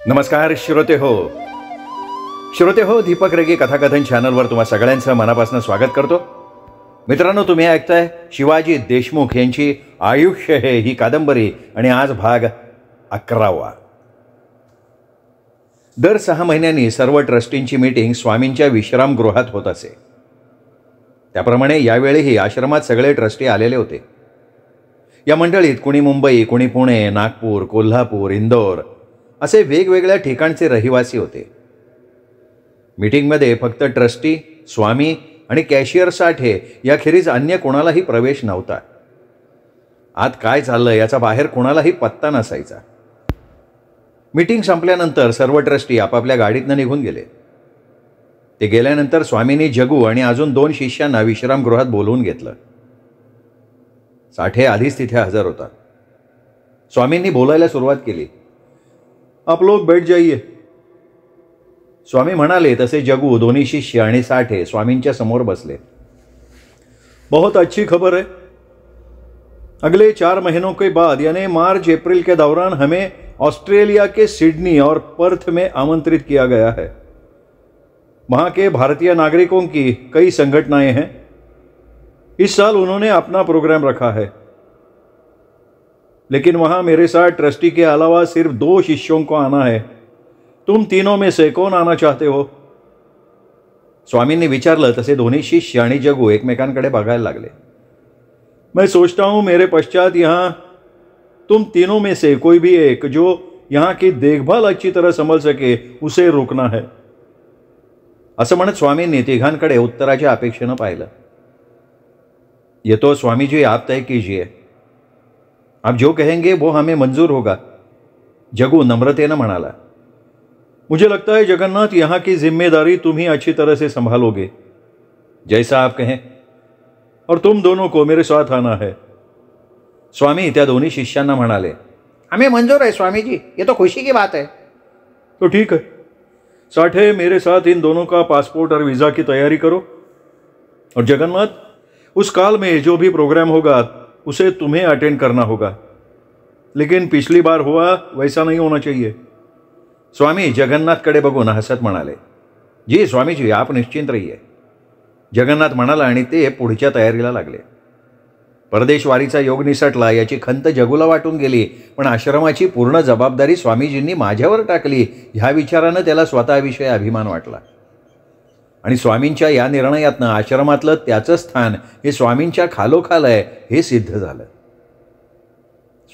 नमस्कार श्रोते हो, दीपक रेगे कथाकथन चॅनलवर तुम्हा सगळ्यांचं मनापासून स्वागत करतो. मित्रांनो, तुम्ही ऐकताय शिवाजी देशमुख यांची आयुष्य हे ही कादंबरी आणि आज भाग 11. दर 6 महिन्यांनी सर्व ट्रस्टींची मीटिंग स्वामींच्या विश्रामगृहात होत असे. त्याप्रमाणे यावेळीही आश्रमात सगळे ट्रस्टी आलेले होते. या मंडळीत कुणी मुंबई, कुणी पुणे, नागपूर, कोल्हापूर, इंदोर असे वेगवेगळ्या ठिकाणचे रहिवासी होते. मीटिंगमध्ये फक्त ट्रस्टी, स्वामी आणि कॅशियर साठे याखेरीज अन्य कोणालाही प्रवेश नव्हता. आत काय चाललं याचा बाहेर कोणालाही पत्ता नसायचा. मीटिंग संपल्यानंतर सर्व ट्रस्टी आपापल्या गाडीतनं निघून गेले. ते गेल्यानंतर स्वामींनी जगू आणि अजून 2 शिष्यांना विश्रामगृहात बोलवून घेतलं. साठे आधीच तिथे हजर होता. स्वामींनी बोलायला सुरुवात केली. आप लोग बैठ जाइए. स्वामी म्हणाले तसे जगू, दोन्ही शिष्य आणि साठे स्वामींच्या समोर बसले. बहुत अच्छी खबर है. अगले 4 महीनों के बाद यानी मार्च अप्रैल के दौरान हमें ऑस्ट्रेलिया के सिडनी और पर्थ में आमंत्रित किया गया है. वहाँ के भारतीय नागरिकों की कई संगठनाएं हैं. इस साल उन्होंने अपना प्रोग्राम रखा है, लेकिन वहाँ मेरे साथ ट्रस्टी के अलावा सिर्फ 2 शिष्यों को आना है. तुम तीनों में से कौन आना चाहते हो? स्वामींनी विचारलं तसे दोन्ही शिष्य आणि जगू एकमेकांकडे बघायला लागले. मैं सोचता हूँ मेरे पश्चात यहाँ तुम तीनों में से कोई भी एक जो यहाँ की देखभाल अच्छी तरह संभल सके उसे रोकना है. असं म्हणत स्वामींनी तिघांकडे उत्तराच्या अपेक्षेनं पाहिलं. ये तो स्वामी जी आप तय कीजिए. आप जो कहेंगे वो हमें मंजूर होगा. जगू नम्रतेनं म्हणाला. मुझे लगता है जगन्नाथ, यहाँ की जिम्मेदारी तुम ही अच्छी तरह से संभालोगे. जैसा आप कहें. और तुम दोनों को मेरे साथ आना है. स्वामी त्या दोन्ही शिष्यांना म्हणाले. हमें मंजूर है स्वामी जी, ये तो खुशी की बात है. तो ठीक है साठे, मेरे साथ इन दोनों का पासपोर्ट और वीज़ा की तैयारी करो. और जगन्नाथ, उस काल में जो भी प्रोग्राम होगा उसे तुम्हें अटेंड करना होगा, लेकिन पिछली बार हुआ वैसा नहीं होना चाहिए. स्वामी जगन्नाथकडे बघून हसत म्हणाले. जी स्वामीजी, आप निश्चिंत रहिए. जगन्नाथ म्हणाला आणि ते पुढच्या तयारीला लागले. परदेशवारीचा योग निसटला याची खंत जगूला वाटून गेली, पण आश्रमाची पूर्ण जबाबदारी स्वामीजींनी माझ्यावर टाकली ह्या विचारानं त्याला स्वतःविषयी अभिमान वाटला. आणि स्वामींच्या या निर्णयातनं आश्रमातलं त्याचं स्थान हे स्वामींच्या खालोखाल आहे हे सिद्ध झालं.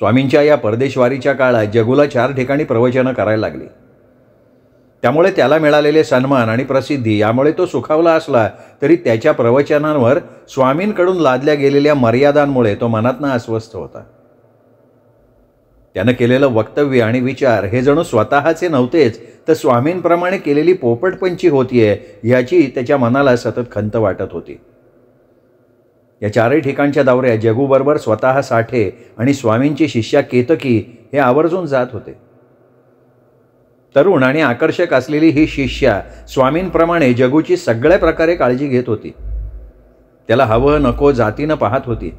स्वामींच्या या परदेशवारीच्या काळात जगूला 4 ठिकाणी प्रवचनं करायला लागली. त्यामुळे त्याला मिळालेले सन्मान आणि प्रसिद्धी यामुळे तो सुखावला असला तरी त्याच्या प्रवचनांवर स्वामींकडून लादल्या गेलेल्या मर्यादांमुळे तो मनातनं अस्वस्थ होता. त्यानं केलेलं वक्तव्य आणि विचार हे जणू स्वतःचे नव्हतेच, तर स्वामींप्रमाणे केलेली पोपटपंची होतीये याची त्याच्या मनाला सतत खंत वाटत होती. या 4 ठिकाणच्या दौऱ्यात जगूबरोबर स्वतः साठे आणि स्वामींची शिष्या केतकी हे आवर्जून जात होते. तरुण आणि आकर्षक असलेली ही शिष्या स्वामींप्रमाणे जगूची सगळ्या प्रकारे काळजी घेत होती. त्याला हवं नको जातीनं पाहत होती.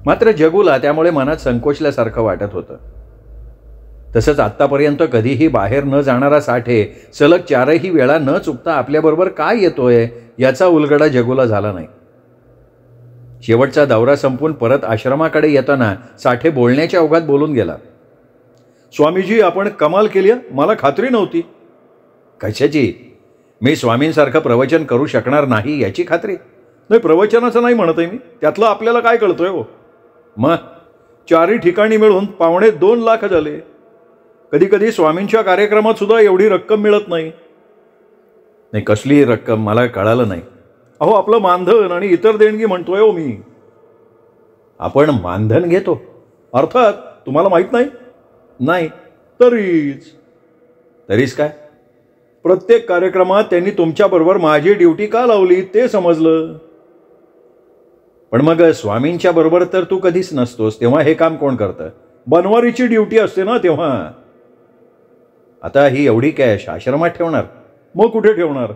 मात्र जगूला त्यामुळे मनात संकोचल्यासारखं वाटत होतं. तसंच आत्तापर्यंत कधीही बाहेर न जाणारा साठे सलग 4ही वेळा न चुकता आपल्याबरोबर काय येतोय याचा उलगडा जगूला झाला नाही. शेवटचा दौरा संपून परत आश्रमाकडे येताना साठे बोलण्याच्या ओघात बोलून गेला. स्वामीजी, आपण कमाल केली. मला खात्री नव्हती. कशाची? मी स्वामींसारखं प्रवचन करू शकणार नाही याची खात्री नाही. प्रवचनाचं नाही म्हणत आहे मी. त्यातलं आपल्याला काय कळतंय हो. मग 4ही ठिकाणी मिळून 2.25 लाख झाले. कधी कधी स्वामींच्या कार्यक्रमात सुद्धा एवढी रक्कम मिळत नाही. नाही, कसली रक्कम मला कळालं नाही. अहो, आपलं मानधन आणि इतर देणगी म्हणतोय हो मी. आपण मानधन घेतो? अर्थात. तुम्हाला माहीत नाही? नाही. तरीच काय? प्रत्येक कार्यक्रमात त्यांनी तुमच्याबरोबर माझी ड्युटी का लावली ते समजलं. पण मग स्वामींच्या बरोबर तर तू कधीच नसतोस, तेव्हा हे काम कोण करतं? बनवारीची ड्युटी असते ना तेव्हा. आता ही एवढी कॅश आश्रमात ठेवणार? मग कुठे ठेवणार?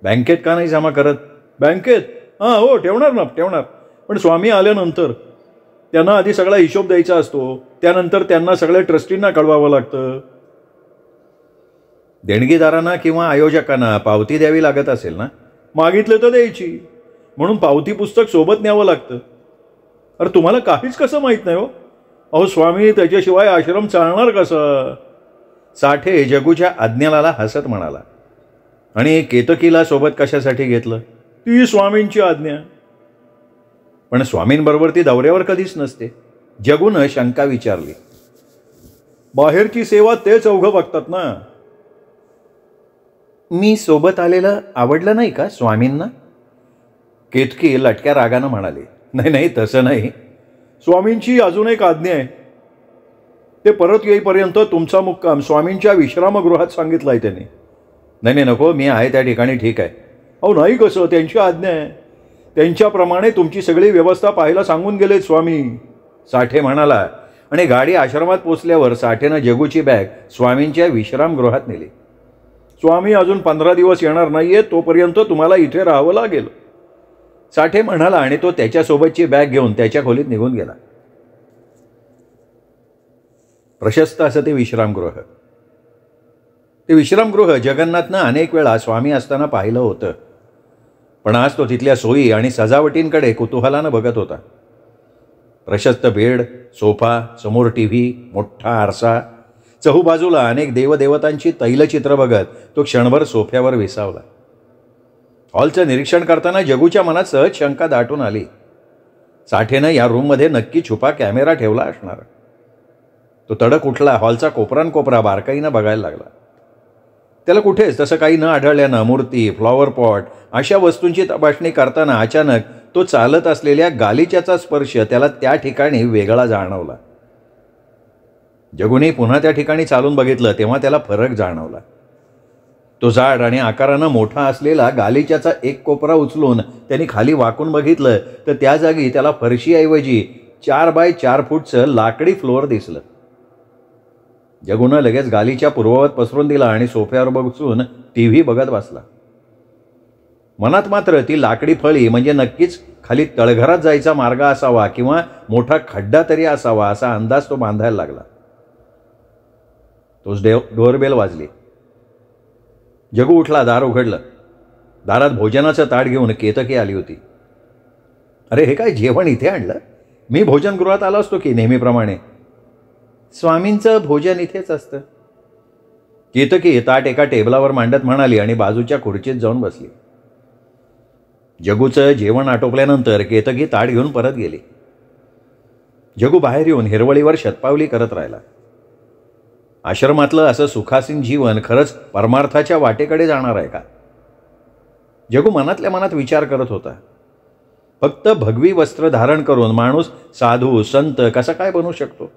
बँकेत का नाही जमा करत? बँकेत? हां हो, ठेवणार ना, ठेवणार. पण स्वामी आल्यानंतर त्यांना आधी सगळा हिशोब द्यायचा असतो. त्यानंतर त्यांना सगळ्या ट्रस्टींना कळवावं लागतं. देणगीदारांना किंवा आयोजकांना पावती द्यावी लागत असेल ना? मागितलं तर द्यायची, म्हणून पावती पुस्तक सोबत न्यावं लागतं. अरे तुम्हाला काहीच कसं माहीत नाही हो? अहो स्वामी, त्याच्याशिवाय आश्रम चालणार कसं? साठे जगूच्या आज्ञाला हसत म्हणाला. आणि केतकीला सोबत कशासाठी घेतलं? ती स्वामींची आज्ञा. पण स्वामींबरोबर ती दौऱ्यावर कधीच नसते. जगूनं शंका विचारली. बाहेरची सेवा ते चौघं बघतात ना. मी सोबत आलेलं आवडलं नाही का स्वामींना? केतकी लटक्या रागानं म्हणाली. नाही नाही, तसं नाही. स्वामींची अजून एक आज्ञा आहे. ते परत येईपर्यंत तुमचा मुक्काम स्वामींच्या विश्रामगृहात सांगितलं आहे त्यांनी. नाही नाही, नको, मी आहे त्या ठिकाणी ठीक आहे. अहो नाही, कसं? त्यांची आज्ञा आहे. त्यांच्याप्रमाणे तुमची सगळी व्यवस्था पाहायला सांगून गेलेत स्वामी, साठे म्हणाला. आणि गाडी आश्रमात पोचल्यावर साठेनं जगूची बॅग स्वामींच्या विश्रामगृहात नेली. स्वामी अजून 15 दिवस येणार नाहीये, तोपर्यंत तुम्हाला इथे राहावं लागेल, साठे म्हणाला. आणि तो त्याच्यासोबतची बॅग घेऊन त्याच्या खोलीत निघून गेला. प्रशस्त असं ते विश्रामगृह. ते विश्रामगृह जगन्नाथनं अनेक वेळा स्वामी असताना पाहिलं होतं. पण आज तो तिथल्या सोयी आणि सजावटींकडे कुतूहलानं बघत होता. प्रशस्त बेड, सोफा, समोर टीव्ही, मोठा आरसा, चहूबाजूला अनेक देवदेवतांची तैलचित्र बघत तो क्षणभर सोफ्यावर विसावला. हॉलचं निरीक्षण करताना जगूच्या मनात सहज शंका दाटून आली. साठेनं या रूममध्ये नक्की छुपा कॅमेरा ठेवला असणार. तो तडक उठला. हॉलचा कोपरानकोपरा बारकाईनं बघायला लागला. त्याला कुठेच तसं काही न आढळल्यानं मूर्ती, फ्लॉवर पॉट अशा वस्तूंची तपासणी करताना अचानक तो चालत असलेल्या गालिच्याचा स्पर्श त्याला त्या ठिकाणी वेगळा जाणवला. जगूने पुन्हा त्या ठिकाणी चालून बघितलं तेव्हा त्याला फरक जाणवला. तो जाड आणि आकारानं मोठा असलेला गालिच्याचा एक कोपरा उचलून त्यांनी खाली वाकून बघितलं तर त्या जागी त्याला फरशीऐवजी 4 बाय 4 फूटचं लाकडी फ्लोअर दिसलं. जगूनं लगेच गालीच्या पूर्ववत पसरून दिला आणि सोफ्यावर बसून टीव्ही बघत बसला. मनात मात्र ती लाकडी फळी म्हणजे नक्कीच खाली तळघरात जायचा मार्ग असावा किंवा मोठा खड्डा तरी असावा असा अंदाज तो बांधायला लागला. तोच डोअरबेल वाजली. जगू उठला. दार उघडलं. दारात भोजनाचं ताट घेऊन केतकी आली होती. अरे हे काय जेवण इथे आणलं? मी भोजनगृहात आलो असतो की नेहमीप्रमाणे. स्वामींचं भोजन इथेच असतं. केतकी ताट एका टेबलावर मांडत म्हणाली आणि बाजूच्या खुर्चीत जाऊन बसली. जगूचं जेवण आटोपल्यानंतर केतकी ताट घेऊन परत गेली. जगू बाहेर येऊन हिरवळीवर शतपावली करत राहिला. आश्रमातलं असं सुखासीन जीवन खरंच परमार्थाच्या वाटेकडे जाणार आहे का? जगू मनातल्या मनात विचार करत होता. फक्त भगवी वस्त्र धारण करून माणूस साधू संत कसा काय बनू शकतो?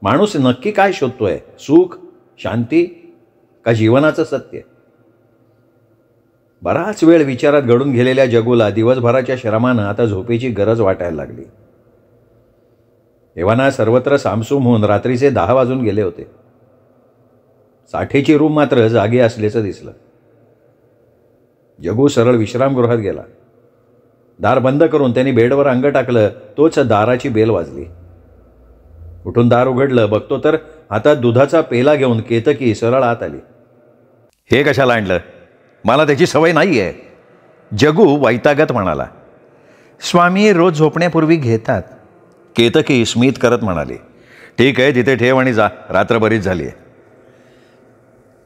माणूस नक्की काय शोधतोय? सुख, शांती का जीवनाचं सत्य? बराच वेळ विचारात गढून गेलेल्या जगूला दिवसभराच्या श्रमानं आता झोपेची गरज वाटायला लागली. एव्हाना सर्वत्र सामसूम होऊन रात्रीचे 10 वाजून गेले होते. साठेची रूम मात्र जागी असल्याचं दिसलं. जगू सरळ विश्रामगृहात गेला. दार बंद करून त्यांनी बेडवर अंग टाकलं. तोच दाराची बेल वाजली. उठून दार उघडलं. बघतो तर हातात दुधाचा पेला घेऊन केतकी सरळ आत आली. हे कशाला आणलं? मला त्याची सवय नाही आहे, जगू वैतागत म्हणाला. स्वामी रोज झोपण्यापूर्वी घेतात, केतकी स्मित करत म्हणाली. ठीक आहे, तिथे ठेव आणि जा, रात्र बरीच झाली आहे.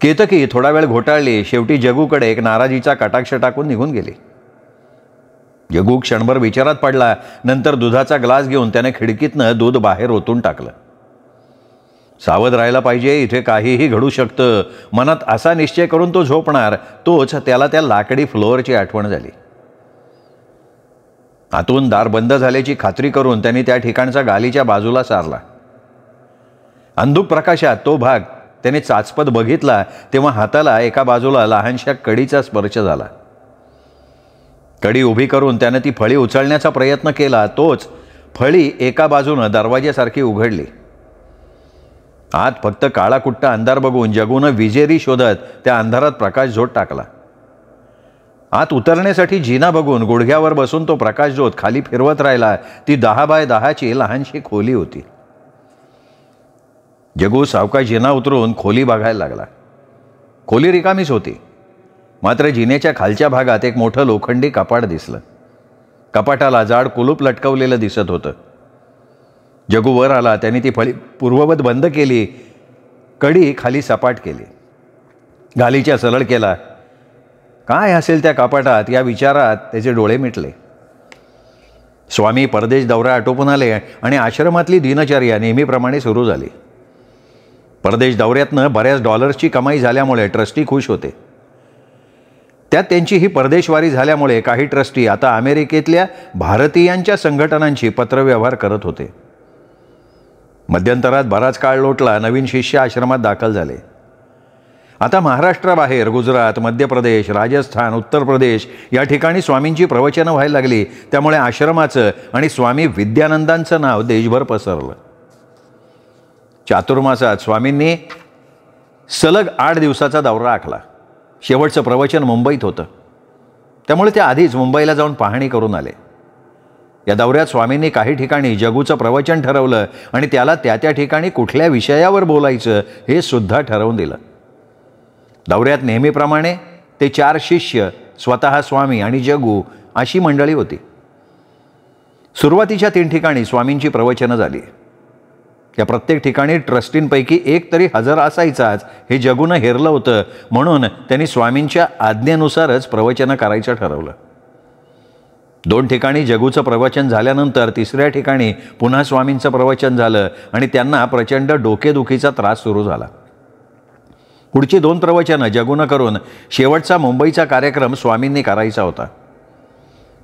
केतकी थोडा वेळ घोटाळली. शेवटी जगूकडे एक नाराजीचा कटाक्ष टाकून निघून गेली. जगू क्षणभर विचारात पडला. नंतर दुधाचा ग्लास घेऊन त्याने खिडकीतनं दूध बाहेर ओतून टाकलं. सावध राहायला पाहिजे, इथे काहीही घडू शकतं. मनात असा निश्चय करून तो झोपणार. तोच त्याला त्या लाकडी फ्लोअरची आठवण झाली. आतून दार बंद झाल्याची खात्री करून त्यांनी त्या ठिकाणचा गालीच्या बाजूला सारला. अंधुक प्रकाशात तो भाग त्याने चाचपत बघितला तेव्हा हाताला एका बाजूला लहानशा कडीचा स्पर्श झाला. कडी उभी करून त्याने ती फळी उचलण्याचा प्रयत्न केला. तोच फळी एका बाजूनं दरवाज्यासारखी उघडली. आत फक्त काळाकुट्टा अंधार बघून जगूनं विजेरी शोधत त्या अंधारात प्रकाशझोत टाकला. आत उतरण्यासाठी जिना बघून गुडघ्यावर बसून तो प्रकाशझोत खाली फिरवत राहिला. ती 10 बाय 10ची लहानशी खोली होती. जगू सावकाश जिना उतरून खोली बघायला लागला. खोली रिकामीच होती. मात्र जिनेच्या खालच्या भागात एक मोठं लोखंडी कपाट दिसलं. कपाटाला जाड कुलूप लटकवलेलं दिसत होतं. जगू वर आला. त्याने ती फळी पूर्ववत बंद केली. कडी खाली सपाट केली. गालीच्या सरळ केला. काय असेल त्या कपाटात या विचारात त्याचे डोळे मिटले. स्वामी परदेश दौरा आटोपून आले आणि आश्रमातली दिनचर्या नेहमीप्रमाणे सुरू झाली. परदेश दौऱ्यातनं बऱ्याच डॉलर्सची कमाई झाल्यामुळे ट्रस्टी खुश होते. त्यात त्यांची ही परदेशवारी झाल्यामुळे काही ट्रस्टी आता अमेरिकेतल्या भारतीयांच्या संघटनांची पत्रव्यवहार करत होते. मध्यंतरात बराच काळ लोटला. नवीन शिष्य आश्रमात दाखल झाले. आता महाराष्ट्राबाहेर गुजरात, मध्य प्रदेश, राजस्थान, उत्तर प्रदेश या ठिकाणी स्वामींची प्रवचनं व्हायला लागली. त्यामुळे आश्रमाचं आणि स्वामी विद्यानंदांचं नाव देशभर पसरलं. चातुर्मासात स्वामींनी सलग 8 दिवसाचा दौरा आखला. शेवटचं प्रवचन मुंबईत होतं. त्यामुळे ते आधीच मुंबईला जाऊन पाहणी करून आले. या दौऱ्यात स्वामींनी काही ठिकाणी जगूचं प्रवचन ठरवलं आणि त्याला त्या त्या ठिकाणी कुठल्या विषयावर बोलायचं हे सुद्धा ठरवून दिलं. दौऱ्यात नेहमीप्रमाणे ते 4 शिष्य, स्वतः स्वामी आणि जगू अशी मंडळी होती. सुरुवातीच्या 3 ठिकाणी स्वामींची प्रवचनं झाली. या प्रत्येक ठिकाणी ट्रस्टींपैकी एक तरी हजर असायचाच हे जगूनं हेरलं होतं. म्हणून त्यांनी स्वामींच्या आज्ञेनुसारच प्रवचनं करायचं ठरवलं. 2 ठिकाणी जगूचं प्रवचन झाल्यानंतर 3ऱ्या ठिकाणी पुन्हा स्वामींचं प्रवचन झालं आणि त्यांना प्रचंड डोकेदुखीचा त्रास सुरू झाला. पुढची 2 प्रवचनं जगूनं करून शेवटचा मुंबईचा कार्यक्रम स्वामींनी करायचा होता.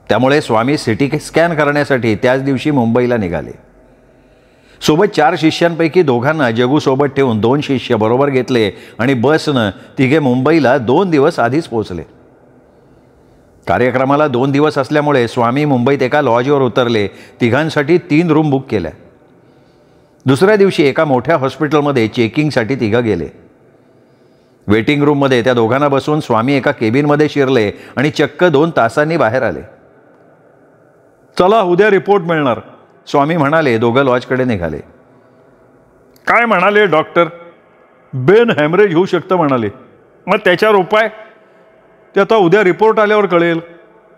त्यामुळे स्वामी सिटी स्कॅन करण्यासाठी त्याच दिवशी मुंबईला निघाले. सोबत 4 शिष्यांपैकी दोघांना जगूसोबत ठेवून 2 शिष्य बरोबर घेतले आणि बसनं तिघे मुंबईला 2 दिवस आधीच पोहोचले. कार्यक्रमाला 2 दिवस असल्यामुळे स्वामी मुंबईत एका लॉजवर उतरले. तिघांसाठी 3 रूम बुक केल्या. दुसऱ्या दिवशी एका मोठ्या हॉस्पिटलमध्ये चेकिंगसाठी तिघं गेले. वेटिंग रूममध्ये त्या दोघांना बसवून स्वामी एका केबिनमध्ये शिरले आणि चक्क 2 तासांनी बाहेर आले. चला, उद्या रिपोर्ट मिळणार, स्वामी म्हणाले. दोघं लॉजकडे निघाले. काय म्हणाले डॉक्टर? ब्रेन हॅमरेज होऊ शकतं म्हणाले. मग त्याच्यावर उपाय? ते आता उद्या रिपोर्ट आल्यावर कळेल.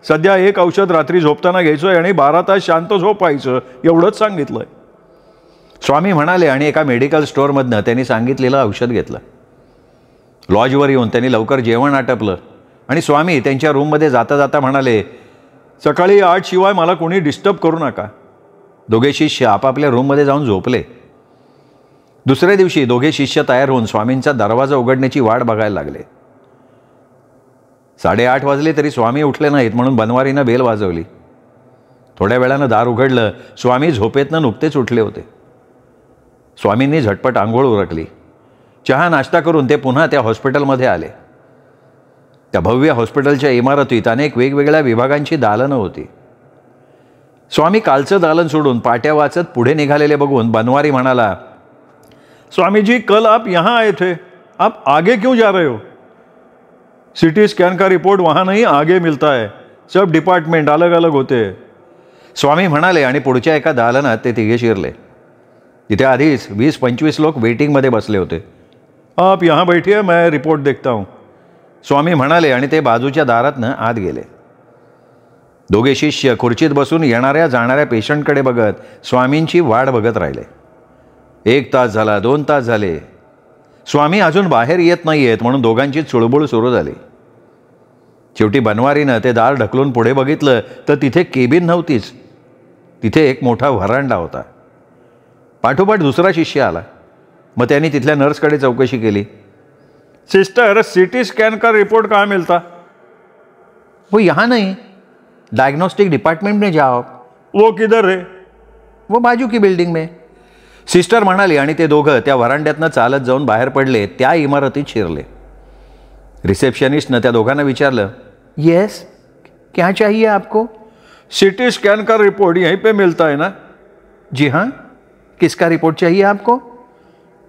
सध्या एक औषध रात्री झोपताना घ्यायचं आणि 12 तास शांत झोपायचं एवढंच सांगितलंय, स्वामी म्हणाले. आणि एका मेडिकल स्टोअरमधनं त्यांनी सांगितलेलं औषध घेतलं. लॉजवर येऊन त्यांनी लवकर जेवण आटपलं आणि स्वामी त्यांच्या रूममध्ये जाता जाता म्हणाले, सकाळी 8 शिवाय मला कोणी डिस्टर्ब करू नका. दोघे शिष्य आपापल्या रूममध्ये जाऊन झोपले. दुसऱ्या दिवशी दोघे शिष्य तयार होऊन स्वामींचा दरवाजा उघडण्याची वाट बघायला लागले. 8:30 वाजले तरी स्वामी उठले नाहीत म्हणून बनवारीनं बेल वाजवली. थोड्या वेळानं दार उघडलं. स्वामी झोपेतनं नुकतेच उठले होते. स्वामींनी झटपट आंघोळ उरकली. चहा नाश्ता करून ते पुन्हा त्या हॉस्पिटलमध्ये आले. त्या भव्य हॉस्पिटलच्या इमारतीत अनेक वेगवेगळ्या विभागांची दालनं होती. स्वामी कालचं दालन सोडून पाट्या वाचत पुढे निघालेले बघून बनवारी म्हणाला, स्वामीजी, कल आप यहाँ आए थे, आप आगे क्यों जा रहे हो? सिटी स्कैन का रिपोर्ट वहाँ नहीं आगे मिलता है, सब डिपार्टमेंट अलग अलग होते. स्वामी म्हणाले आणि पुढच्या एका दालनात ते तिघे शिरले. तिथे आधीच 20-25 लोक वेटिंगमध्ये बसले होते. आप यहाँ बैठिए, मैं रिपोर्ट देखता हूँ, स्वामी म्हणाले आणि ते बाजूच्या दारातनं आत गेले. दोघे शिष्य खुर्चीत बसून येणाऱ्या जाणाऱ्या पेशंटकडे बघत स्वामींची वाट बघत राहिले. 1 तास झाला, 2 तास झाले. स्वामी अजून बाहेर येत नाही आहेत म्हणून दोघांची चुळबुळ सुरू झाली. शेवटी बनवारीनं ते दार ढकलून पुढे बघितलं तर तिथे केबिन नव्हतीच. तिथे एक मोठा व्हरांडा होता. पाठोपाठ दुसरा शिष्य आला. मग त्यांनी तिथल्या नर्सकडे चौकशी केली. सिस्टर, सिटी स्कैन का रिपोर्ट कहाँ मिलता? वो यहाँ नहीं, डायग्नोस्टिक डिपार्टमेंट में जाओ. वो किधर है? वो बाजू की बिल्डिंग में, सिस्टर म्हणाली. आणि ते दोघं त्या व्हरांड्यातनं चालत जाऊन बाहेर पडले. त्या इमारतीत शिरले. रिसेप्शनिस्टनं त्या दोघांना विचारलं, येस, क्या चाहिए आपको? सिटी स्कैन का रिपोर्ट यहीं पे मिलता है ना? जी हाँ. किसका रिपोर्ट चाहिए आपको?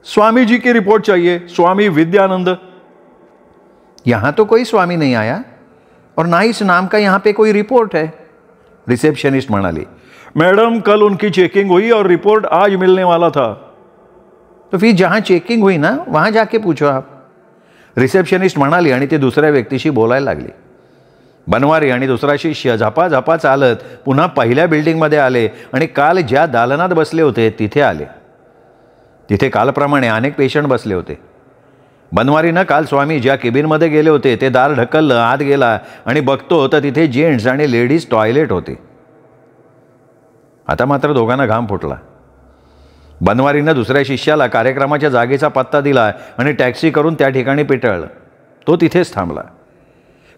स्वामी जी की रिपोर्ट चाहिए, स्वामी विद्यानंद. यहाँ तो कोई स्वामी नहीं आया और ना इस नाम का यहाँ पे कोई रिपोर्ट है, रिसेप्शनिस्ट म्हणाली. मैडम, कल उनकी चेकिंग हुई और रिपोर्ट आज मिलने वाला था. तो फिर जहाँ चेकिंग हुई ना वहाँ जाके पूछो आप. रिसेप्शनिस्ट म्हणाली आणि ती दुसऱ्या व्यक्तीशी बोलायला लागली. बनवारी आणि दुसरा शिष्य झपाझपा चालत पुन्हा पहिल्या बिल्डिंगमध्ये आले आणि काल ज्या दालनात बसले होते तिथे आले. तिथे कालप्रमाणे अनेक पेशंट बसले होते. बनवारीनं काल स्वामी ज्या केबिनमध्ये गेले होते ते दार ढकललं, आत गेला आणि बघतो तर तिथे जेंट्स आणि लेडीज टॉयलेट होते. आता मात्र दोघांना घाम फुटला. बनवारीनं दुसऱ्या शिष्याला कार्यक्रमाच्या जागेचा पत्ता दिला आणि टॅक्सी करून त्या ठिकाणी पेटळलं. तो तिथेच थांबला.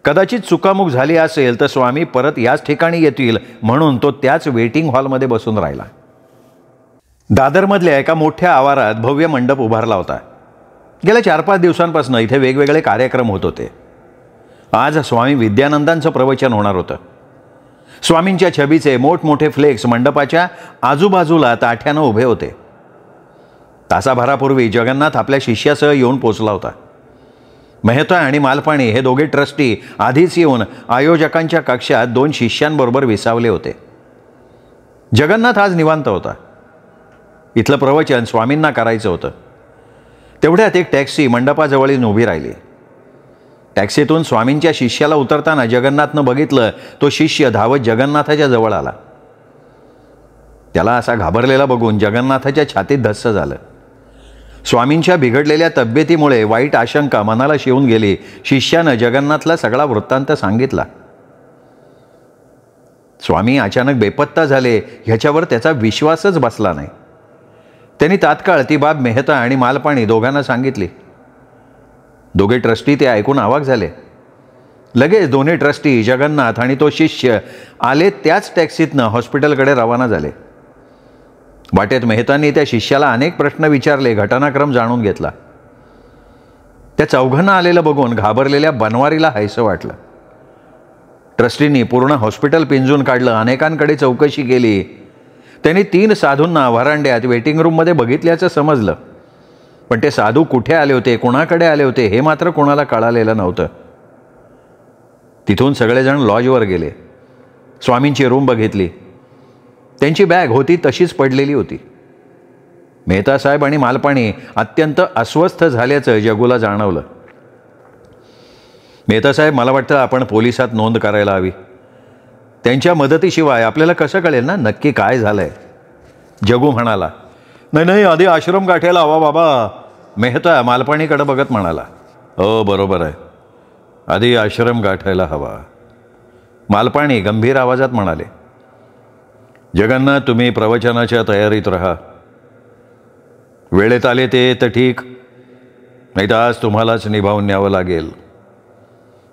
कदाचित चुकामुक झाली असेल तर स्वामी परत याच ठिकाणी येतील म्हणून तो त्याच वेटिंग हॉलमध्ये बसून राहिला. दादरमधल्या एका मोठ्या आवारात भव्य मंडप उभारला होता. गेल्या 4-5 दिवसांपासून इथे वेगवेगळे कार्यक्रम होत होते. आज स्वामी विद्यानंदांचं प्रवचन होणार होतं. स्वामींच्या छबीचे मोठमोठे फ्लेक्स मंडपाच्या आजूबाजूला ताठ्यानं उभे होते. तासाभरापूर्वी जगन्नाथ आपल्या शिष्यासह येऊन पोचला होता. मेहता आणि मालपाणी हे दोघे ट्रस्टी आधीच येऊन आयोजकांच्या कक्षात 2 शिष्यांबरोबर विसावले होते. जगन्नाथ आज निवांत होता. इथलं प्रवचन स्वामींना करायचं होतं. तेवढ्यात एक टॅक्सी मंडपाजवळ येऊन उभी राहिली. टॅक्सीतून स्वामींच्या शिष्याला उतरताना जगन्नाथनं बघितलं. तो शिष्य धावत जगन्नाथाच्या जवळ आला. त्याला असा घाबरलेला बघून जगन्नाथाच्या छातीत धस्स झालं. स्वामींच्या बिघडलेल्या तब्येतीमुळे वाईट आशंका मनाला शिवून गेली. शिष्यानं जगन्नाथला सगळा वृत्तांत सांगितला. स्वामी अचानक बेपत्ता झाले ह्याच्यावर त्याचा विश्वासच बसला नाही. त्यांनी तात्काळ ती बाब मेहता आणि मालपाणी दोघांना सांगितली. दोघे ट्रस्टी ते ऐकून अवाक झाले. लगेच दोन्ही ट्रस्टी, जगन्नाथ आणि तो शिष्य आले त्याच टॅक्सीतनं हॉस्पिटलकडे रवाना झाले. वाटेत मेहतांनी त्या शिष्याला अनेक प्रश्न विचारले, घटनाक्रम जाणून घेतला. त्या चौघांना आलेलं बघून घाबरलेल्या बनवारीला हायसं वाटलं. ट्रस्टींनी पूर्ण हॉस्पिटल पिंजून काढलं, अनेकांकडे चौकशी केली. त्यांनी 3 साधूंना व्हरांड्यात वेटिंग रूममध्ये बघितल्याचं समजलं. पण ते साधू कुठे आले होते, कोणाकडे आले होते हे मात्र कोणाला कळालेलं नव्हतं. तिथून सगळेजण लॉजवर गेले. स्वामींची रूम बघितली. त्यांची बॅग होती तशीच पडलेली होती. मेहता साहेब आणि मालपाणी अत्यंत अस्वस्थ झाल्याचं जगूला जाणवलं. मेहता साहेब, मला वाटतं आपण पोलिसात नोंद करायला हवी. त्यांच्या मदतीशिवाय आपल्याला कसं कळेल ना नक्की काय झालंय. जगू म्हणाला. नाही, आधी आश्रम गाठायला हवा बाबा. मेहता मालपाणीकडे बघत म्हणाला. हो बरोबर आहे, आधी आश्रम गाठायला हवा. मालपाणी गंभीर आवाजात म्हणाले. जगन्नाथ, तुम्ही प्रवचनाच्या तयारीत राहा. वेळेत आले ते तर ठीक, नाही तर आज तुम्हालाच निभावून न्यावं लागेल.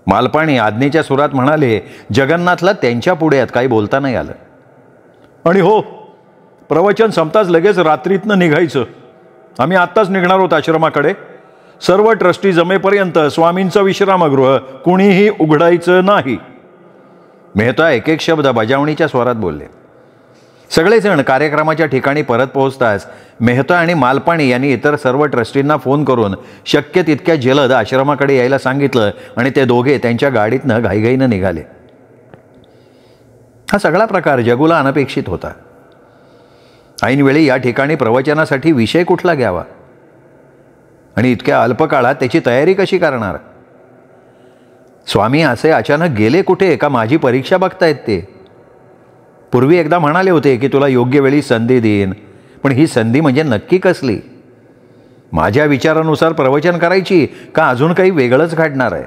मालपाणी आज्ञेच्या सुरात म्हणाले. जगन्नाथला त्यांच्या पुढ्यात काही बोलता नाही आलं. आणि हो, प्रवचन संपताच लगेच रात्रीतनं निघायचं. आम्ही आत्ताच निघणार आहोत आश्रमाकडे. सर्व ट्रस्टी जमेपर्यंत स्वामींचं विश्रामगृह कुणीही उघडायचं नाही. मेहता एक शब्द बजावणीच्या स्वरात बोलले. सगळेजण कार्यक्रमाच्या ठिकाणी परत पोहोचताच मेहता आणि मालपाणी यांनी इतर सर्व ट्रस्टींना फोन करून शक्य तितक्या जलद आश्रमाकडे यायला सांगितलं आणि ते दोघे त्यांच्या गाडीतनं घाईघाईनं निघाले. हा सगळा प्रकार जगूला अनपेक्षित होता. ऐनवेळी या ठिकाणी प्रवचनासाठी विषय कुठला घ्यावा आणि इतक्या अल्प काळात त्याची तयारी कशी करणार. स्वामी असे अचानक गेले कुठे का माझी परीक्षा बघतायत ते. पूर्वी एकदा म्हणाले होते की तुला योग्य वेळी संधी देईन, पण ही संधी म्हणजे नक्की कसली. माझ्या विचारानुसार प्रवचन करायची का अजून काही वेगळंच घडणार आहे.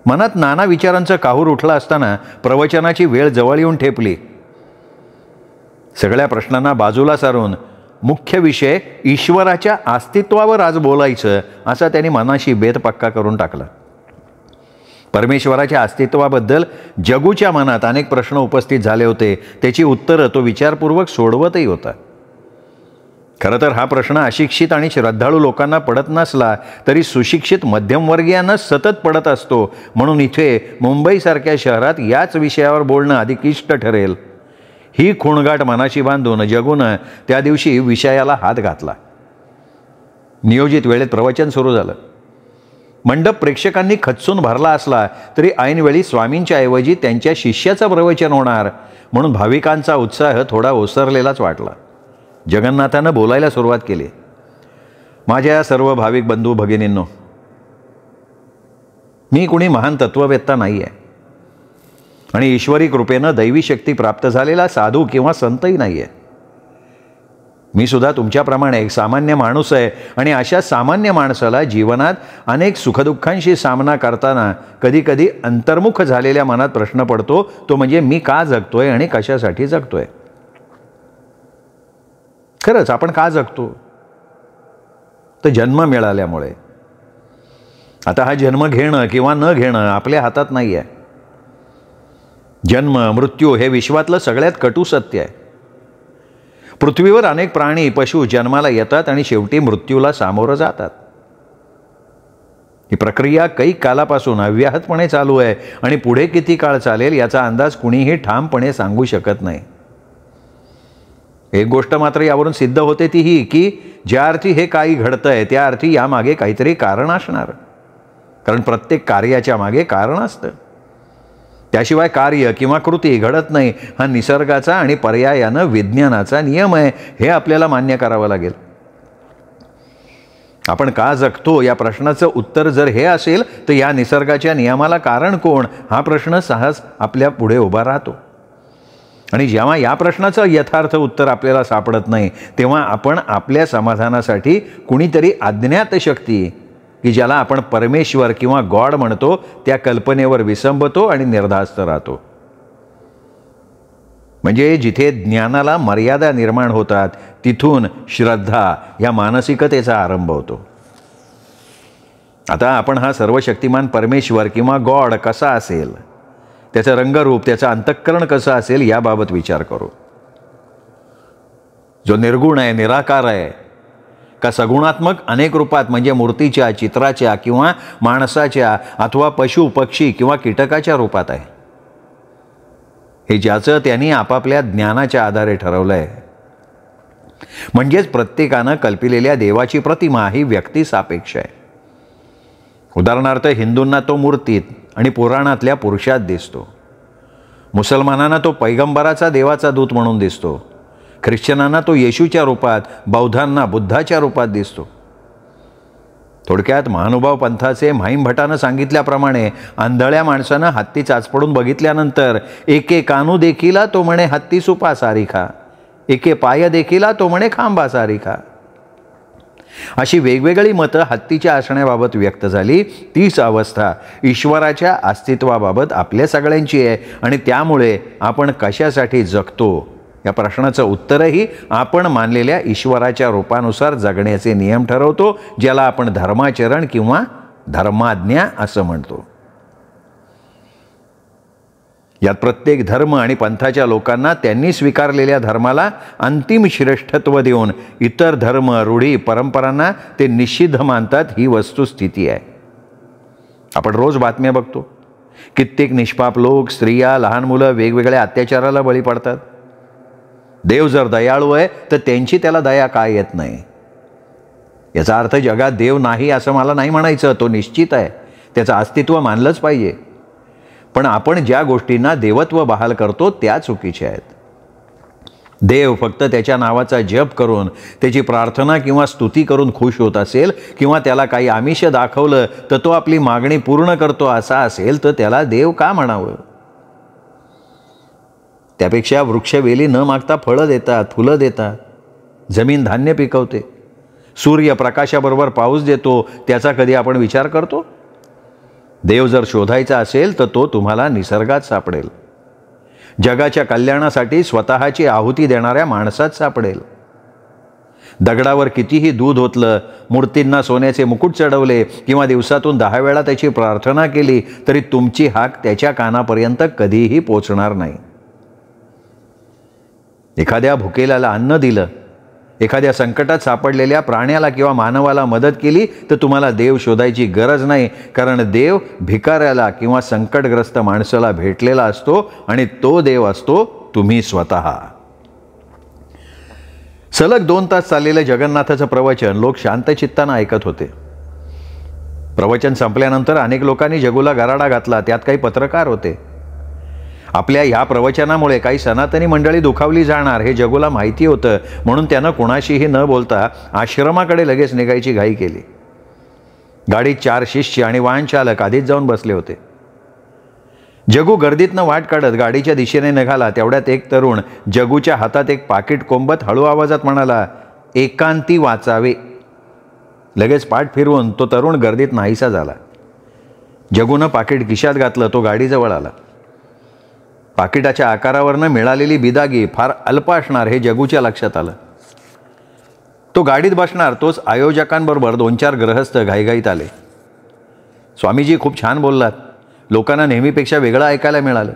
मनात नाना विचारांचं काहूर उठलं असताना प्रवचनाची वेळ जवळ येऊन ठेपली. सगळ्या प्रश्नांना बाजूला सारून मुख्य विषय ईश्वराच्या अस्तित्वावर आज बोलायचं असा त्यांनी मनाशी बेत पक्का करून टाकला. परमेश्वराच्या अस्तित्वाबद्दल जगूच्या मनात अनेक प्रश्न उपस्थित झाले होते. त्याची उत्तरं तो विचारपूर्वक सोडवतही होता. खरं तर हा प्रश्न अशिक्षित आणि श्रद्धाळू लोकांना पडत नसला तरी सुशिक्षित मध्यमवर्गीयांना सतत पडत असतो. म्हणून इथे मुंबईसारख्या शहरात याच विषयावर बोलणं अधिक इष्ट ठरेल. ही खूणगाठ मनाशी बांधून जगूनं त्या दिवशी विषयाला हात घातला. नियोजित वेळेत प्रवचन सुरू झालं. मंडप प्रेक्षकांनी खच्चून भरला असला तरी ऐनवेळी स्वामींच्या ऐवजी त्यांच्या शिष्याचं प्रवचन होणार म्हणून भाविकांचा उत्साह थोडा ओसरलेलाच वाटला. जगन्नाथानं बोलायला सुरुवात केली. माझ्या सर्व भाविक बंधू भगिनींनो, मी कुणी महान तत्ववेत्ता नाही आहे आणि ईश्वरी कृपेनं दैवी शक्ती प्राप्त झालेला साधू किंवा संतही नाही आहे. मी सुद्धा तुमच्याप्रमाणे एक सामान्य माणूस आहे आणि अशा सामान्य माणसाला जीवनात अनेक सुखदुःखांशी सामना करताना कधीकधी अंतर्मुख झालेल्या मनात प्रश्न पडतो, तो म्हणजे मी का जगतोय आणि कशासाठी जगतोय. खरंच आपण का जगतो? तर जन्म मिळाल्यामुळे. आता हा जन्म घेणं किंवा न घेणं आपल्या हातात नाही आहे. जन्म मृत्यू हे विश्वातलं सगळ्यात कटू सत्य आहे. पृथ्वीवर अनेक प्राणी पशु जन्माला येतात आणि शेवटी मृत्यूला सामोरं जातात. ही प्रक्रिया कैक कालापासून अव्याहतपणे चालू आहे आणि पुढे किती काळ चालेल याचा अंदाज कुणीही ठामपणे सांगू शकत नाही. एक गोष्ट मात्र यावरून सिद्ध होते ती ही की ज्या अर्थी हे काही घडतंय त्या अर्थी यामागे काहीतरी कारण असणार. कारण प्रत्येक कार्याच्या मागे कारण असतं. त्याशिवाय कार्य किंवा कृती घडत नाही हा निसर्गाचा आणि पर्यायानं विज्ञानाचा नियम आहे. हे आपल्याला मान्य करावं लागेल. आपण का जगतो या प्रश्नाचं उत्तर जर हे असेल तर या निसर्गाच्या नियमाला कारण कोण हा प्रश्न सहज आपल्या पुढे उभा राहतो. आणि जेव्हा या प्रश्नाचं यथार्थ उत्तर आपल्याला सापडत नाही तेव्हा आपण आपल्या समाधानासाठी कुणीतरी अज्ञात शक्ती की ज्याला आपण परमेश्वर किंवा गॉड म्हणतो त्या कल्पनेवर विसंबतो आणि निर्धास्त राहतो. म्हणजे जिथे ज्ञानाला मर्यादा निर्माण होतात तिथून श्रद्धा या मानसिकतेचा आरंभ होतो. आता आपण हा सर्वशक्तिमान परमेश्वर किंवा गॉड कसा असेल, त्याचं रंगरूप, त्याचं अंतःकरण कसं असेल याबाबत विचार करू. जो निर्गुण आहे, निराकार आहे, का सगुणात्मक अनेक रूपात म्हणजे मूर्तीच्या, चित्राच्या किंवा माणसाच्या अथवा पशु पक्षी किंवा कीटकाच्या रूपात आहे. हे ज्याचं त्यांनी आपापल्या ज्ञानाच्या आधारे ठरवलं आहे. म्हणजेच प्रत्येकानं कल्पिलेल्या देवाची प्रतिमा ही व्यक्ती सापेक्ष आहे. उदाहरणार्थ हिंदूंना तो मूर्तीत आणि पुराणातल्या पुरुषात दिसतो. मुसलमानांना तो पैगंबराचा देवाचा दूत म्हणून दिसतो. ख्रिश्चनांना तो येशूच्या रूपात, बौद्धांना बुद्धाच्या रूपात दिसतो. थोडक्यात महानुभाव पंथाचे म्हाईम भटानं सांगितल्याप्रमाणे आंधळ्या माणसानं हत्ती चाचपडून बघितल्यानंतर एके कानू देखिला तो म्हणे हत्ती सुपा सारिखा, एके पाय देखिला तो म्हणे खांबा सारिखा. अशी वेगवेगळी मतं हत्तीच्या असण्याबाबत व्यक्त झाली. तीच अवस्था ईश्वराच्या अस्तित्वाबाबत आपल्या सगळ्यांची आहे आणि त्यामुळे आपण कशासाठी जगतो या प्रश्नाचं उत्तरही आपण मानलेल्या ईश्वराच्या रूपानुसार जगण्याचे नियम ठरवतो, ज्याला आपण धर्माचरण किंवा धर्माज्ञा असं म्हणतो. यात प्रत्येक धर्म आणि पंथाच्या लोकांना त्यांनी स्वीकारलेल्या धर्माला अंतिम श्रेष्ठत्व देऊन इतर धर्म, रूढी, परंपरांना ते निषिद्ध मानतात. ही वस्तुस्थिती आहे. आपण रोज बातम्या बघतो. कित्येक निष्पाप लोक, स्त्रिया, लहान मुलं वेगवेगळ्या अत्याचाराला बळी पडतात. देव जर दयाळू आहे तर त्यांची त्याला दया काय येत नाही. याचा अर्थ जगात देव नाही असं मला नाही म्हणायचं. तो निश्चित आहे, त्याचं अस्तित्व मानलंच पाहिजे. पण आपण ज्या गोष्टींना देवत्व बहाल करतो त्या चुकीच्या आहेत. देव फक्त त्याच्या नावाचा जप करून, त्याची प्रार्थना किंवा स्तुती करून खुश होत असेल किंवा त्याला काही आमिष दाखवलं तर तो आपली मागणी पूर्ण करतो असा असेल तर त्याला देव का म्हणावं. त्यापेक्षा वृक्षवेली न मागता फळं देतात, फुलं देतात, जमीन धान्य पिकवते, सूर्य प्रकाशाबरोबर पाऊस देतो, त्याचा कधी आपण विचार करतो. देव जर शोधायचा असेल तर तो तुम्हाला निसर्गात सापडेल. जगाच्या कल्याणासाठी स्वतःची आहुती देणाऱ्या माणसात सापडेल. दगडावर कितीही दूध ओतलं, मूर्तींना सोन्याचे मुकुट चढवले किंवा दिवसातून 10 वेळा त्याची प्रार्थना केली तरी तुमची हाक त्याच्या कानापर्यंत कधीही पोचणार नाही. एखाद्या भुकेल्याला अन्न दिलं, एखाद्या संकटात सापडलेल्या प्राण्याला किंवा मानवाला मदत केली तर तुम्हाला देव शोधायची गरज नाही. कारण देव भिकाऱ्याला किंवा संकटग्रस्त माणसाला भेटलेला असतो आणि तो देव असतो तुम्ही स्वतः. सलग 2 तास चाललेलं जगन्नाथाचं प्रवचन लोक शांतचित्तानं ऐकत होते. प्रवचन संपल्यानंतर अनेक लोकांनी जगूला गराडा घातला. त्यात काही पत्रकार होते. आपल्या ह्या प्रवचनामुळे काही सनातनी मंडळी दुखावली जाणार हे जगूला माहिती होतं, म्हणून त्यानं कोणाशीही न बोलता आश्रमाकडे लगेच निघायची घाई केली. गाडीत 4 शिष्य आणि वाहन चालक आधीच जाऊन बसले होते. जगू गर्दीतनं वाट काढत गाडीच्या दिशेने निघाला. तेवढ्यात एक तरुण जगूच्या हातात एक पाकिट कोंबत हळू आवाजात म्हणाला, एकांती वाचावे. लगेच पाठ फिरवून तो तरुण गर्दीत नाहीसा झाला. जगूनं पाकिट खिशात घातलं. तो गाडीजवळ आला. पाकिटाच्या आकारावरनं मिळालेली बिदागी फार अल्प असणार हे जगूच्या लक्षात आलं. तो गाडीत बसणार तोच आयोजकांबरोबर 2-4 गृहस्थ घाईघाईत आले. स्वामीजी खूप छान बोललात. लोकांना नेहमीपेक्षा वेगळं ऐकायला मिळालं.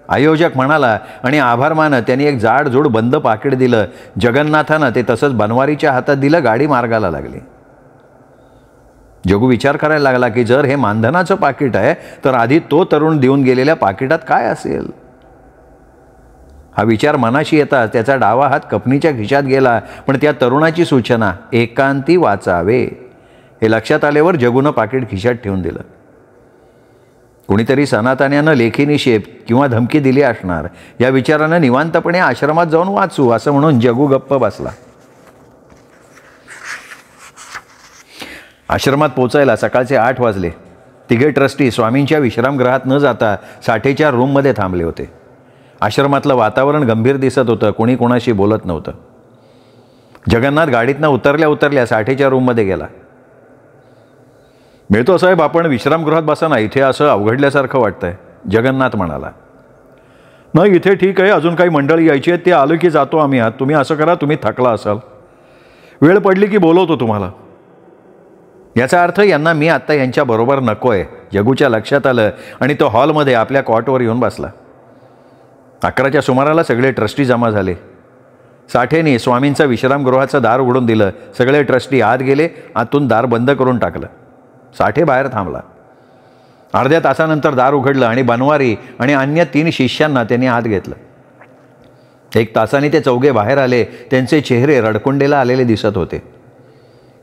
आयोजक म्हणाला आणि आभार मानत त्यांनी एक जाडजूड बंद पाकिट दिलं. जगन्नाथानं ते तसंच बनवारीच्या हातात दिलं. गाडी मार्गाला लागली. जगू विचार करायला लागला की जर हे मानधनाचं पाकिट आहे तर आधी तो तरुण देऊन गेलेल्या पाकिटात काय असेल. हा विचार मनाशी येताच त्याचा डावा हात कपनीच्या खिशात गेला. पण त्या तरुणाची सूचना एकांती वाचावे हे लक्षात आल्यावर जगूनं पाकिट खिशात ठेवून दिलं. कुणीतरी सनातन्यानं लेखी निषेध किंवा धमकी दिली असणार या विचारानं निवांतपणे आश्रमात जाऊन वाचू असं म्हणून जगू गप्प बसला. आश्रमात पोचायला सकाळचे 8 वाजले. तिघे ट्रस्टी स्वामींच्या विश्रामगृहात न जाता साठेच्या रूममध्ये थांबले होते. आश्रमातलं वातावरण गंभीर दिसत होतं. कोणी कोणाशी बोलत नव्हतं. जगन्नाथ गाडीतनं उतरल्या साठेच्या रूममध्ये गेला. मिळतो साहेब, आपण विश्रामगृहात बसा ना, इथे असं अवघडल्यासारखं वाटतंय. जगन्नाथ म्हणाला, नाही इथे ठीक आहे, अजून काही मंडळी यायची आहेत, ते आलं की जातो आम्ही आत. तुम्ही असं करा, तुम्ही थकला असाल, वेळ पडली की बोलवतो तुम्हाला. याचा अर्थ यांना मी आत्ता यांच्याबरोबर नको आहे. जगूच्या लक्षात आलं आणि तो हॉलमध्ये आपल्या कॉटवर येऊन बसला. 11च्या सुमाराला सगळे ट्रस्टी जमा झाले. साठेने स्वामींचं विश्रामगृहाचं दार उघडून दिलं. सगळे ट्रस्टी आत गेले. आतून दार बंद करून टाकलं. साठे बाहेर थांबला. अर्ध्या तासानंतर दार उघडलं आणि बनवारी आणि अन्य 3 शिष्यांना त्यांनी आत घेतलं. 1 तासाने ते चौघे बाहेर आले. त्यांचे चेहरे रडकुंडेला आलेले दिसत होते.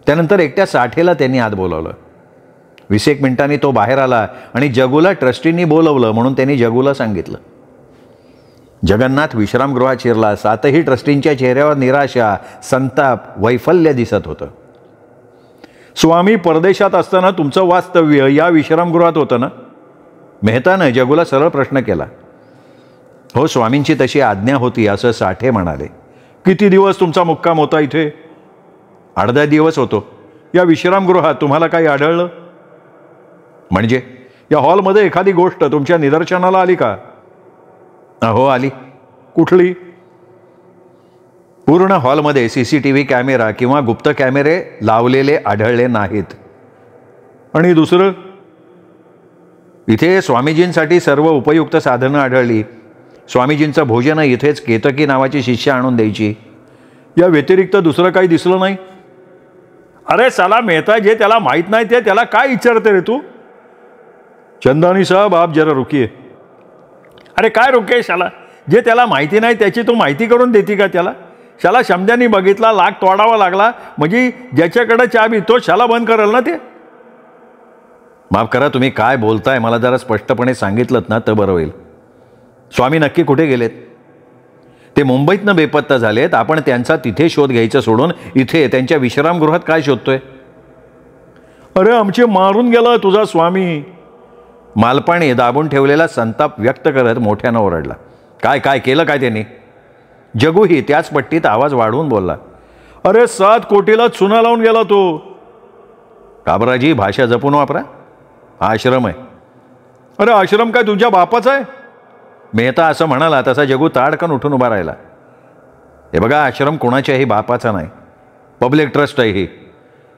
त्यानंतर एकट्या साठेला त्यांनी आत बोलावलं. 20 मिनिटांनी तो बाहेर आला आणि जगूला ट्रस्टींनी बोलवलं म्हणून त्यांनी जगूला सांगितलं. जगन्नाथ विश्रामगृहात शिरला. 7ही ट्रस्टींच्या चेहऱ्यावर निराशा, संताप, वैफल्य दिसत होतं. स्वामी परदेशात असताना तुमचं वास्तव्य या विश्रामगृहात होतं ना? मेहतानं जगूला सरळ प्रश्न केला. हो, स्वामींची तशी आज्ञा होती असं साठे म्हणाले. किती दिवस तुमचा मुक्काम होता इथे? 1/2 दिवस होतो. या विश्रामगृहात तुम्हाला काही आढळलं? म्हणजे या हॉलमध्ये एखादी गोष्ट तुमच्या निदर्शनाला आली का? हो आली. कुठली? पूर्ण हॉलमध्ये CCTV कॅमेरा किंवा गुप्त कॅमेरे लावलेले आढळले नाहीत. आणि दुसरं? इथे स्वामीजींसाठी सर्व उपयुक्त साधनं आढळली. स्वामीजींचं भोजन इथेच केतकी नावाची शिष्य आणून द्यायची. या व्यतिरिक्त दुसरं काही दिसलं नाही? अरे साला मेहता, जे त्याला माहीत नाही ते त्याला काय विचारते रे तू? चंदानी साहब, आप जरा रुकिये. अरे काय रुके शाला? जे त्याला माहिती नाही त्याची तू माहिती करून देती का त्याला? शाला शमद्यानी बघितला, लाग तोडावा लागला म्हणजे ज्याच्याकडे चाबी तो शाला बंद करेल ना ते. माफ करा, तुम्ही काय बोलताय मला जरा स्पष्टपणे सांगितलं ना तर बरं होईल. स्वामी नक्की कुठे गेलेत? ते मुंबईतनं बेपत्ता झालेत. आपण त्यांचा तिथे शोध घ्यायचं सोडून इथे त्यांच्या विश्रामगृहात काय शोधतोय? अरे आमचे मारून गेला तुझा स्वामी. मालपाणी दाबून ठेवलेला संताप व्यक्त करत मोठ्यानं ओरडला. काय केलं काय त्यांनी? जगूही त्याच पट्टीत आवाज वाढवून बोलला. अरे 7 कोटीला चुना लावून गेला तो. काबराजी, भाषा जपून वापरा. हा आश्रम आहे. अरे आश्रम काय तुझ्या बापाचा आहे? मेहता असं म्हणाला तसा जगू ताडकन उठून उभा राहिला. हे बघा, आश्रम कोणाच्याही बापाचा नाही, पब्लिक ट्रस्ट आहे ही.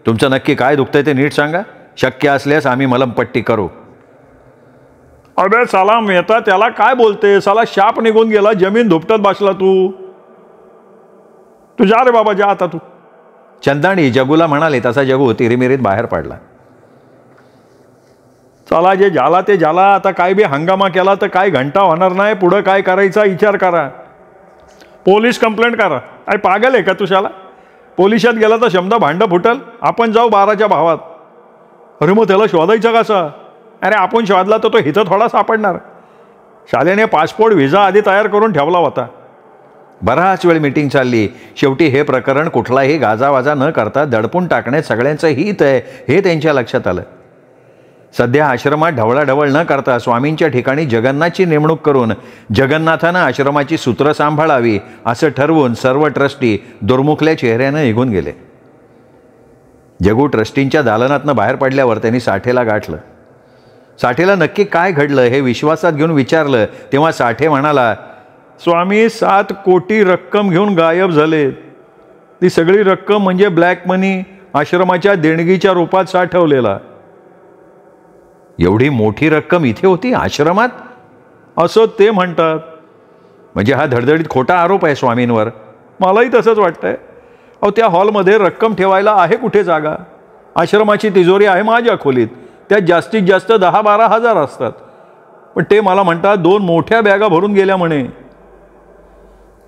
तुमचं नक्की काय दुखतंय ते नीट सांगा. शक्य असल्यास आम्ही मलमपट्टी करू. अबे साला मेहता, त्याला काय बोलते? साला शाप निघून गेला, जमीन धुपटत बसला तू जा रे बाबा, जा आता तू. चंदाणी जगूला म्हणाले तसा जगू तिरीमिरीत बाहेर पडला. चला, जे झाला ते झाला. आता काय बी हंगामा केला तर काय घंटा होणार नाही. पुढं काय करायचा विचार करा. पोलीस कंप्लेंट करा. काय पागल आहे का तू शाला? पोलिसात गेला तर शब्द भांडं फुटल. आपण जाऊ 12च्या भावात. अरे मग त्याला शोधायचा कसा? अरे आपण शोधला तर तो हिथं थोडा सापडणार. शालेने पासपोर्ट व्हिजा आधी तयार करून ठेवला होता. बराच वेळ मीटिंग चालली. शेवटी हे प्रकरण कुठलाही गाजावाजा न करता दडपून टाकण्यात सगळ्यांचं हित आहे हे त्यांच्या लक्षात आलं. सध्या आश्रमात ढवळाढवळ न करता स्वामींच्या ठिकाणी जगन्नाथची नेमणूक करून जगन्नाथानं आश्रमाची सूत्र सांभाळावी असं ठरवून सर्व ट्रस्टी दुर्मुखल्या चेहऱ्यानं निघून गेले. जगू ट्रस्टींच्या दालनातनं बाहेर पडल्यावर त्यांनी साठेला गाठलं. साठेला नक्की काय घडलं हे विश्वासात घेऊन विचारलं तेव्हा साठे म्हणाला, स्वामी 7 कोटी रक्कम घेऊन गायब झाले. ती सगळी रक्कम म्हणजे ब्लॅक मनी आश्रमाच्या देणगीच्या रूपात साठवलेला. एवढी मोठी रक्कम इथे होती आश्रमात असं ते म्हणतात. म्हणजे हा धडधडीत खोटा आरोप आहे स्वामींवर. मलाही तसंच वाटतंय. अहो त्या हॉलमध्ये रक्कम ठेवायला आहे कुठे जागा? आश्रमाची तिजोरी आहे माझ्या खोलीत, त्यात जास्तीत जास्त 10-12 हजार असतात. पण ते मला म्हणतात 2 मोठ्या बॅगा भरून गेल्या म्हणे.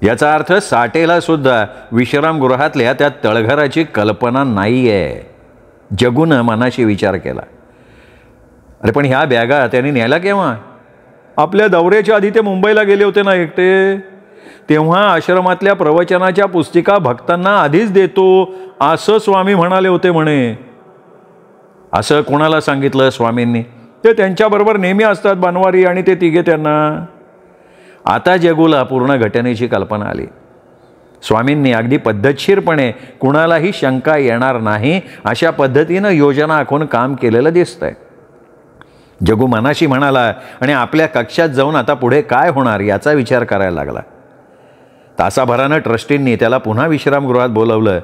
याचा अर्थ साठेला सुद्धा विश्रामगृहातल्या त्या तळघराची कल्पना नाही आहे. जगूनं मनाशी विचार केला, अरे पण ह्या बॅगा त्यांनी न्यायला केव्हा? आपल्या दौऱ्याच्या आधी ते मुंबईला गेले होते ना एकटे, तेव्हा आश्रमातल्या प्रवचनाच्या पुस्तिका भक्तांना आधीच देतो असं स्वामी म्हणाले होते म्हणे. असं कोणाला सांगितलं स्वामींनी? ते त्यांच्याबरोबर नेहमी असतात बनवारी आणि ते तिघे त्यांना. आता जगूला पूर्ण घटनेची कल्पना आली. स्वामींनी अगदी पद्धतशीरपणे कुणालाही शंका येणार नाही अशा पद्धतीनं योजना आखून काम केलेलं दिसतंय. जगू मनाशी म्हणाला आणि आपल्या कक्षात जाऊन आता पुढे काय होणार याचा विचार करायला लागला. तासाभरानं ट्रस्टींनी त्याला पुन्हा विश्रामगृहात बोलवलं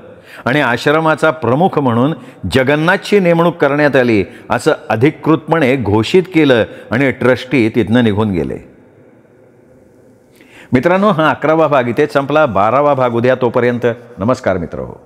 आणि आश्रमाचा प्रमुख म्हणून जगन्नाथची नेमणूक करण्यात आली असं अधिकृतपणे घोषित केलं आणि ट्रस्टी तिथनं निघून गेले. मित्रांनो, हा 11वा भाग इथेच संपला. 12वा भाग उद्या. तोपर्यंत नमस्कार मित्र हो.